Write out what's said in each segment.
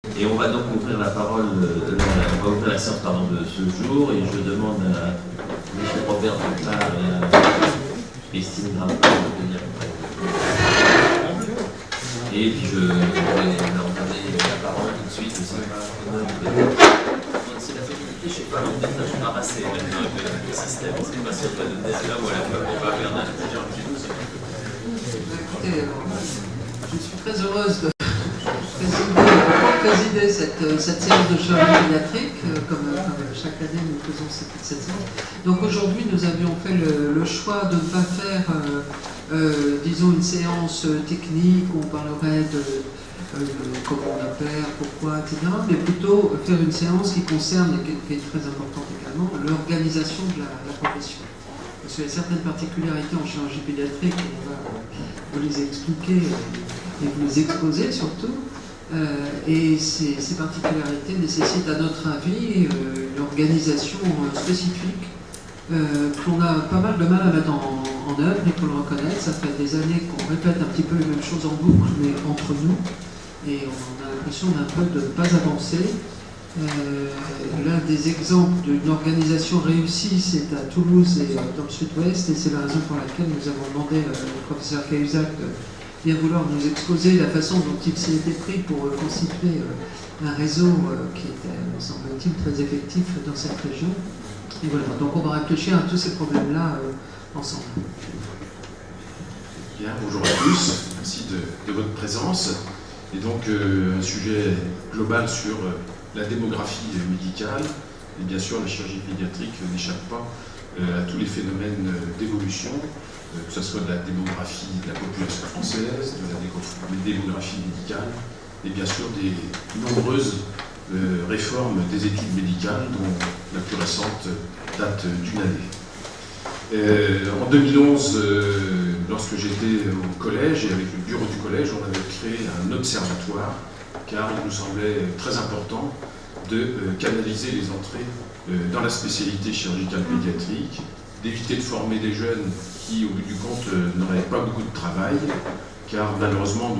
Et on va donc ouvrir la parole, on va ouvrir la séance de ce jour, et je demande à M. Robert Duclar et à Christine Grappin de venir. Et puis je vais leur donner la parole tout de suite aussi. C'est la féminité, je ne sais pas, on a ramassé le système, on ne sait pas si on va donner à l'homme ou à la femme, on va regarder un petit peu. Écoutez, je suis très heureuse de présider cette séance de chirurgie pédiatrique, comme chaque année nous faisons cette séance. Donc aujourd'hui nous avions fait le choix de ne pas faire, disons, une séance technique où on parlerait de comment on opère, pourquoi, etc., mais plutôt faire une séance qui concerne, et qui est très importante également, l'organisation de la profession. Parce qu'il y a certaines particularités en chirurgie pédiatrique, et on va vous les expliquer et vous les exposer surtout. Et ces particularités nécessitent, à notre avis, une organisation spécifique qu'on a pas mal de mal à mettre en œuvre, il faut le reconnaître. Ça fait des années qu'on répète un petit peu les mêmes choses en boucle, mais entre nous, et on a l'impression d'un peu de ne pas avancer. L'un des exemples d'une organisation réussie, c'est à Toulouse et dans le sud-ouest, et c'est la raison pour laquelle nous avons demandé au professeur Cahuzac de bien vouloir nous exposer la façon dont il s'y était pris pour constituer un réseau qui était, me semble-t-il, très effectif dans cette région. Et voilà, donc on va réfléchir à tous ces problèmes-là ensemble. Bien, bonjour à tous, merci de votre présence. Et donc un sujet global sur la démographie médicale, et bien sûr la chirurgie pédiatrique n'échappe pas à tous les phénomènes d'évolution, que ce soit de la démographie de la population française, de la démographie médicale, et bien sûr des nombreuses réformes des études médicales, dont la plus récente date d'une année. En 2011, lorsque j'étais au collège, et avec le bureau du collège, on avait créé un observatoire, car il nous semblait très important de canaliser les entrées dans la spécialité chirurgicale pédiatrique, d'éviter de former des jeunes qui, au bout du compte, n'auraient pas beaucoup de travail, car malheureusement,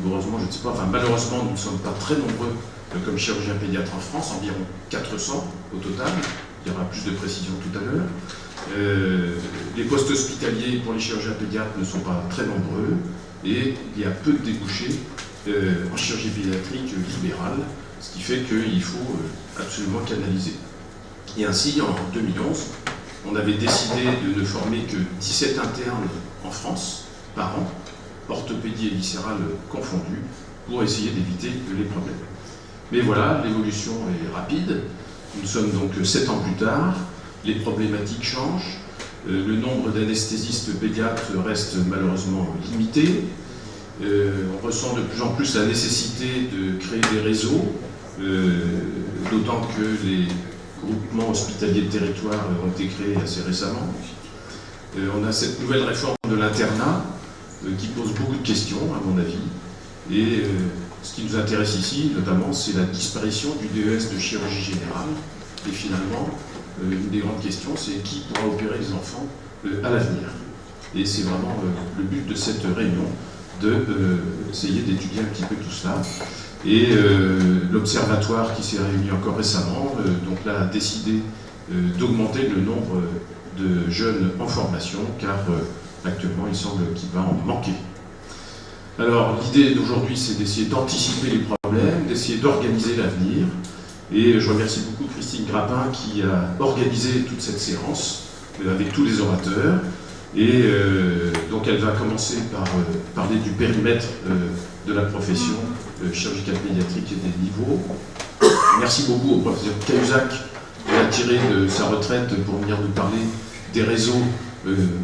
heureusement, je ne sais pas, enfin malheureusement, nous ne sommes pas très nombreux comme chirurgiens pédiatres en France, environ 400 au total, il y aura plus de précision tout à l'heure. Les postes hospitaliers pour les chirurgiens pédiatres ne sont pas très nombreux, et il y a peu de débouchés en chirurgie pédiatrique libérale, ce qui fait qu'il faut absolument canaliser. Et ainsi, en 2011, on avait décidé de ne former que 17 internes en France par an, orthopédie et viscérale confondues, pour essayer d'éviter les problèmes. Mais voilà, l'évolution est rapide. Nous sommes donc 7 ans plus tard, les problématiques changent, le nombre d'anesthésistes pédiatres reste malheureusement limité, on ressent de plus en plus la nécessité de créer des réseaux, d'autant que les groupements hospitaliers de territoire ont été créés assez récemment. On a cette nouvelle réforme de l'internat qui pose beaucoup de questions, à mon avis, et ce qui nous intéresse ici, notamment, c'est la disparition du DES de chirurgie générale, et finalement, une des grandes questions, c'est qui pourra opérer les enfants à l'avenir. Et c'est vraiment le but de cette réunion, d'essayer d'étudier un petit peu tout cela. Et l'observatoire qui s'est réuni encore récemment, donc là, a décidé d'augmenter le nombre de jeunes en formation, car actuellement, il semble qu'il va en manquer. Alors, l'idée d'aujourd'hui, c'est d'essayer d'anticiper les problèmes, d'essayer d'organiser l'avenir. Et je remercie beaucoup Christine Grappin qui a organisé toute cette séance avec tous les orateurs. Et donc elle va commencer par parler du périmètre de la profession chirurgicale pédiatrique et des niveaux. Merci beaucoup au professeur Cahuzac qui a tiré de sa retraite pour venir nous parler des réseaux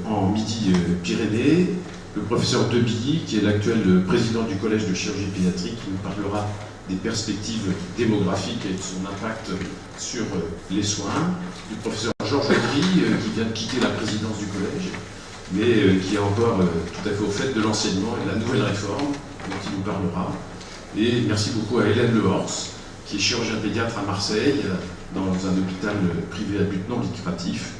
en Midi-Pyrénées. Le professeur Debilly, qui est l'actuel président du collège de chirurgie pédiatrique, qui nous parlera des perspectives démographiques et de son impact sur les soins. Du professeur Georges Audry, qui vient de quitter la présidence du collège, mais qui est encore tout à fait au fait de l'enseignement et de la nouvelle réforme dont il nous parlera. Et merci beaucoup à Hélène Lehors, qui est chirurgien pédiatre à Marseille, dans un hôpital privé à but non lucratif,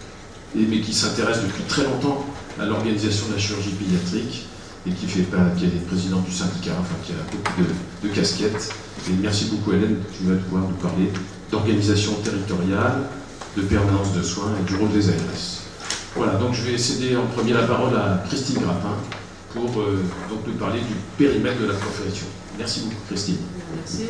mais qui s'intéresse depuis très longtemps à l'organisation de la chirurgie pédiatrique et qui est présidente du syndicat, enfin qui a beaucoup de casquettes. Et merci beaucoup Hélène, tu vas pouvoir nous parler d'organisation territoriale, de permanence de soins et du rôle des ARS. Voilà, donc je vais céder en premier la parole à Christine Grappin pour donc nous parler du périmètre de la profession. Merci beaucoup Christine. Merci.